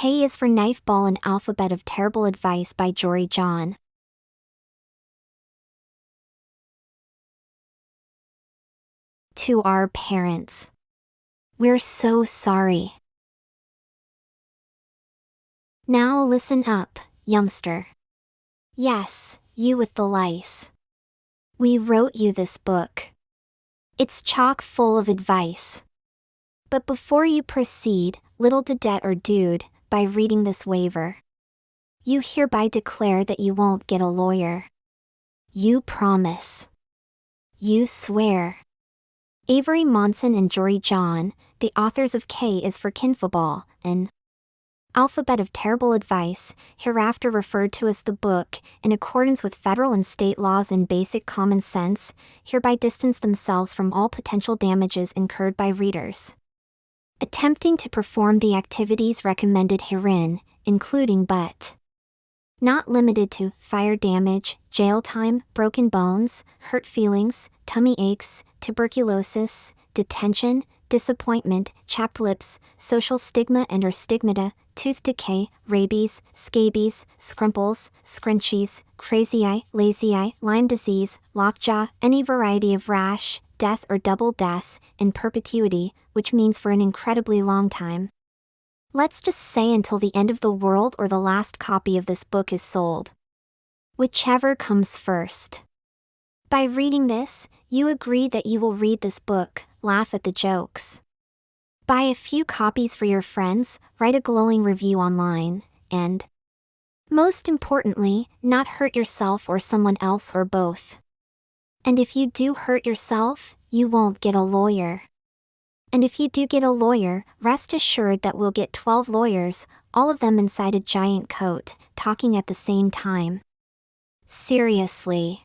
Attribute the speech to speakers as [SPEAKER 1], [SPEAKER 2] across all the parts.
[SPEAKER 1] K is for Knifeball, an alphabet of terrible advice by Jory John. To our parents. We're so sorry. Now listen up, youngster. Yes, you with the lice. We wrote you this book. It's chock full of advice. But before you proceed, little didette or dude, by reading this waiver, you hereby declare that you won't get a lawyer. You promise. You swear. Avery, Monsen and Jory John, the authors of K is for Knifeball, an alphabet of terrible advice, hereafter referred to as the book, in accordance with federal and state laws and basic common sense, hereby distance themselves from all potential damages incurred by readers attempting to perform the activities recommended herein, including but not limited to fire damage, jail time, broken bones, hurt feelings, tummy aches, tuberculosis, detention, disappointment, chapped lips, social stigma and or stigmata, tooth decay, rabies, scabies, scrumples, scrunchies, crazy eye, lazy eye, Lyme disease, lockjaw, any variety of rash, death or double death, in perpetuity, which means for an incredibly long time. Let's just say until the end of the world or the last copy of this book is sold. Whichever comes first. By reading this, you agree that you will read this book, laugh at the jokes, buy a few copies for your friends, write a glowing review online, and, most importantly, not hurt yourself or someone else or both. And if you do hurt yourself, you won't get a lawyer. And if you do get a lawyer, rest assured that we'll get 12 lawyers, all of them inside a giant coat, talking at the same time. Seriously.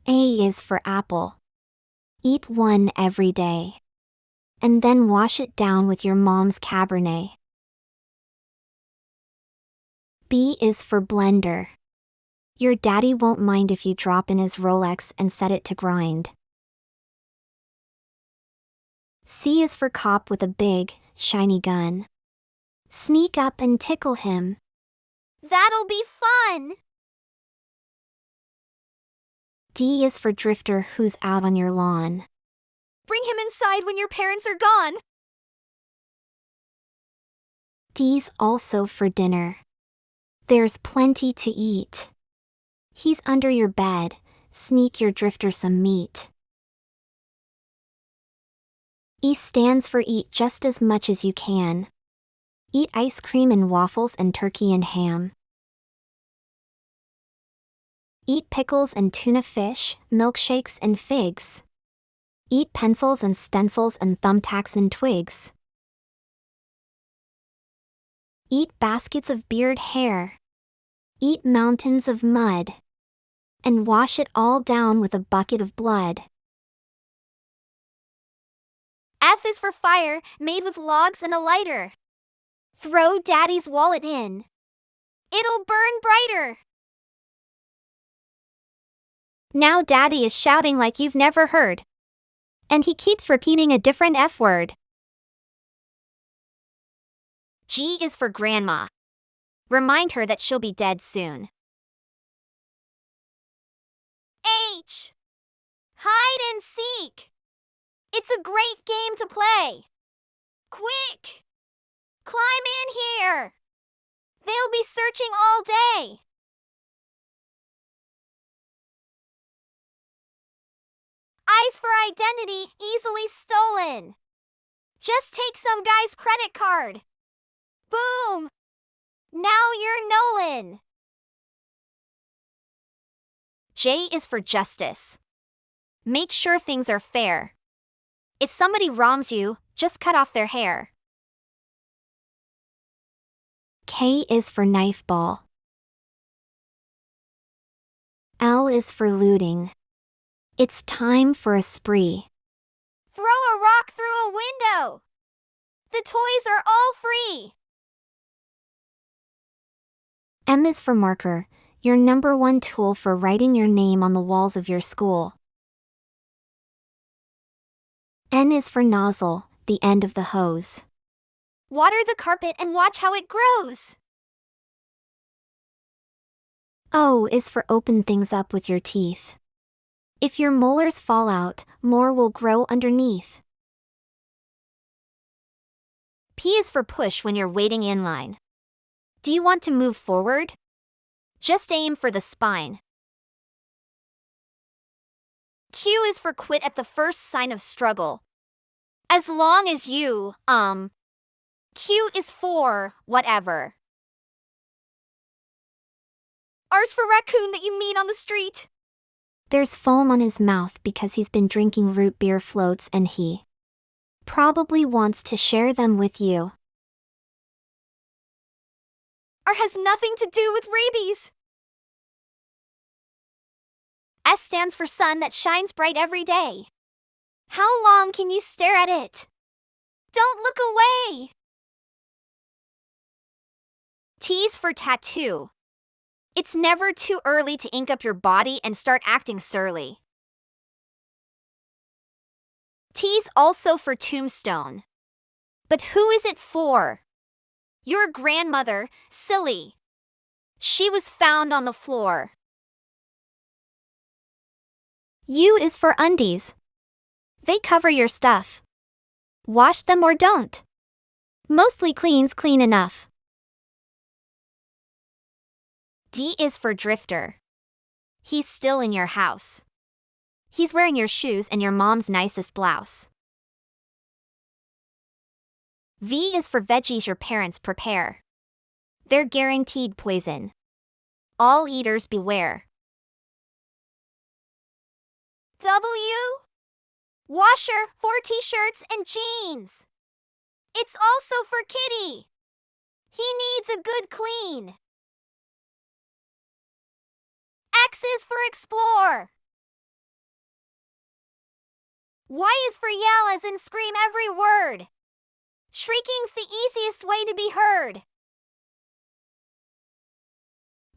[SPEAKER 1] A is for apple. Eat one every day. And then wash it down with your mom's Cabernet. B is for blender. Your daddy won't mind if you drop in his Rolex and set it to grind. C is for cop with a big, shiny gun. Sneak up and tickle him. That'll be fun! D is for drifter who's out on your lawn. Bring him inside when your parents are gone. D's also for dinner. There's plenty to eat. He's under your bed, sneak your drifter some meat. E stands for eat just as much as you can. Eat ice cream and waffles and turkey and ham. Eat pickles and tuna fish, milkshakes and figs. Eat pencils and stencils and thumbtacks and twigs. Eat baskets of beard hair. Eat mountains of mud. And wash it all down with a bucket of blood. F is for fire, made with logs and a lighter. Throw daddy's wallet in. It'll burn brighter. Now daddy is shouting like you've never heard. And he keeps repeating a different F word. G is for grandma. Remind her that she'll be dead soon. H. Hide and seek. It's a great game to play. Quick! Climb in here. They'll be searching all day. I's for identity, easily stolen. Just take some guy's credit card. Boom! Now you're Nolan. J is for justice. Make sure things are fair. If somebody wrongs you, just cut off their hair. K is for Knifeball. L is for looting. It's time for a spree. Throw a rock through a window. The toys are all free. M is for marker, your #1 tool for writing your name on the walls of your school. N is for nozzle, the end of the hose.
[SPEAKER 2] Water the carpet and watch how it grows.
[SPEAKER 1] O is for open things up with your teeth. If your molars fall out, more will grow underneath.
[SPEAKER 2] P is for push when you're waiting in line. Do you want to move forward? Just aim for the spine. Q is for quit at the first sign of struggle. As long as you, Q is for whatever. R's for raccoon that you meet on the street.
[SPEAKER 1] There's foam on his mouth because he's been drinking root beer floats and he probably wants to share them with you.
[SPEAKER 2] R has nothing to do with rabies. S stands for sun that shines bright every day. How long can you stare at it? Don't look away. T's for tattoo. It's never too early to ink up your body and start acting surly. T's also for tombstone. But who is it for? Your grandmother, silly. She was found on the floor.
[SPEAKER 1] U is for undies. They cover your stuff. Wash them or don't. Mostly clean's clean enough.
[SPEAKER 2] D is for drifter. He's still in your house. He's wearing your shoes and your mom's nicest blouse. V is for veggies your parents prepare. They're guaranteed poison. All eaters beware. W? Washer for t-shirts and jeans. It's also for Kitty. He needs a good clean. X is for explore. Y is for yell as in scream every word. Shrieking's the easiest way to be heard.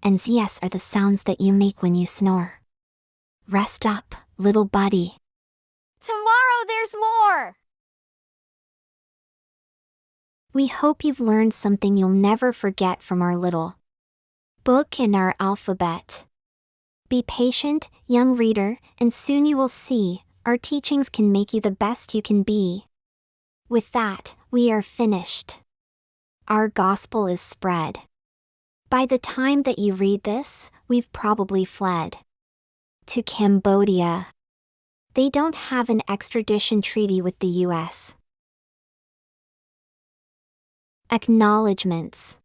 [SPEAKER 1] And ZS are the sounds that you make when you snore. Rest up, little buddy.
[SPEAKER 2] Tomorrow there's more.
[SPEAKER 1] We hope you've learned something you'll never forget from our little book and our alphabet. Be patient, young reader, and soon you will see, our teachings can make you the best you can be. With that, we are finished. Our gospel is spread. By the time that you read this, we've probably fled to Cambodia. They don't have an extradition treaty with the US. Acknowledgements.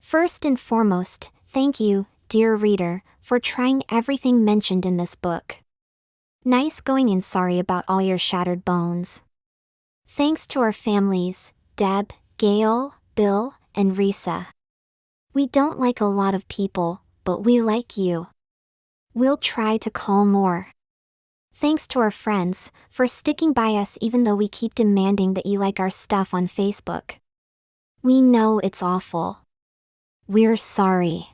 [SPEAKER 1] First and foremost, thank you, dear reader, for trying everything mentioned in this book. Nice going and sorry about all your shattered bones. Thanks to our families, Deb, Gail, Bill, and Risa. We don't like a lot of people, but we like you. We'll try to call more. Thanks to our friends, for sticking by us even though we keep demanding that you like our stuff on Facebook. We know it's awful. We're sorry.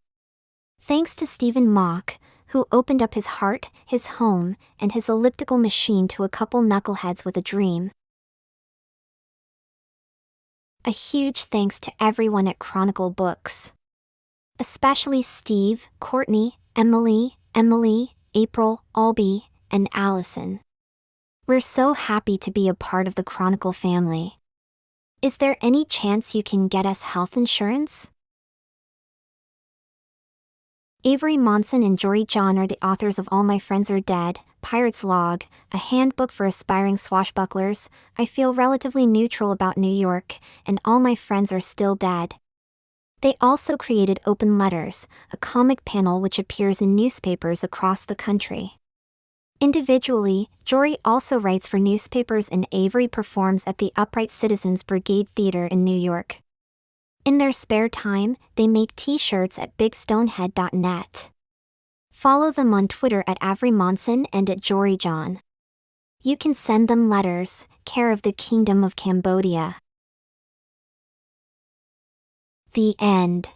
[SPEAKER 1] Thanks to Stephen Mock, who opened up his heart, his home, and his elliptical machine to a couple knuckleheads with a dream. A huge thanks to everyone at Chronicle Books. Especially Steve, Courtney, Emily, April, Albie, and Allison. We're so happy to be a part of the Chronicle family. Is there any chance you can get us health insurance? Avery, Monsen, and Jory John are the authors of All My Friends Are Dead, Pirate's Log, a handbook for aspiring swashbucklers, I Feel Relatively Neutral About New York, and All My Friends Are Still Dead. They also created Open Letters, a comic panel which appears in newspapers across the country. Individually, Jory also writes for newspapers and Avery performs at the Upright Citizens Brigade Theater in New York. In their spare time, they make t-shirts at bigstonehead.net. Follow them on Twitter at Avery Monsen and at Jory John. You can send them letters, care of the Kingdom of Cambodia. The end.